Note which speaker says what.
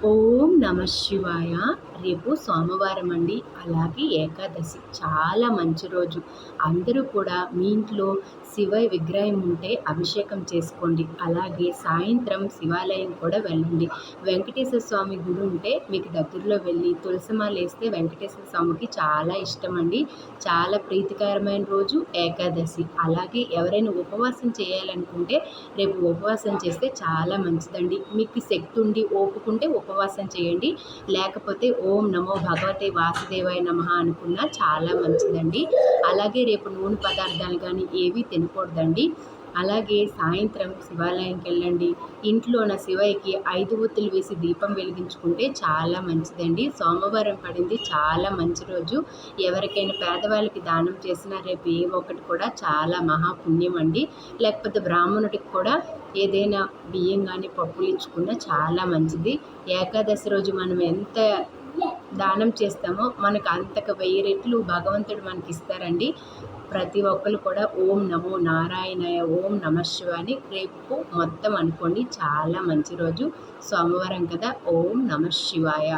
Speaker 1: ఓం నమ శివాయ. రేపు సోమవారం అండి, అలాగే ఏకాదశి. చాలా మంచి రోజు. అందరూ కూడా మీ ఇంట్లో శివ విగ్రహం ఉంటే అభిషేకం చేసుకోండి. అలాగే సాయంత్రం శివాలయం కూడా వెళ్ళండి. వెంకటేశ్వర స్వామి గుడి ఉంటే మీకు దగ్గరలో వెళ్ళి తులసిమాల వేస్తే వెంకటేశ్వర స్వామికి చాలా ఇష్టం అండి. చాలా ప్రీతికరమైన రోజు ఏకాదశి. అలాగే ఎవరైనా ఉపవాసం చేయాలనుకుంటే రేపు ఉపవాసం చేస్తే చాలా మంచిదండి. మీకు శక్తి ఉండి ఓపుకుంటే ఉపవాసం చేయండి. లేకపోతే ఓం నమో భగవతే వాసుదేవాయ నమః అనుకున్నా చాలా మంచిదండి. అలాగే రేపు నూనె పదార్థాలు కానీ ఏవి తినకూడదండి. అలాగే సాయంత్రం శివాలయంకి వెళ్ళండి. ఇంట్లోన శివయ్యకి 5 ఒత్తులు వేసి దీపం వెలిగించుకుంటే చాలా మంచిదండి. సోమవారం పడింది, చాలా మంచి రోజు. ఎవరికైనా పేదవాళ్ళకి దానం చేసినా రేపు ఏ ఒక్కటి కూడా చాలా మహాపుణ్యం అండి. లేకపోతే బ్రాహ్మణుడికి కూడా ఏదైనా బియ్యం కానీ పప్పులు ఇచ్చుకున్నా చాలా మంచిది. ఏకాదశి రోజు మనం ఎంత దానం చేస్తామో మనకు అంతకు 1000 రెట్లు భగవంతుడు మనకి ఇస్తారండి. ప్రతి ఒక్కరు కూడా ఓం నమో నారాయణాయ, ఓం నమ శివాయ అని రేపు మొత్తం అనుకోండి. చాలా మంచి రోజు, సోమవారం కదా. ఓం నమ శివాయ.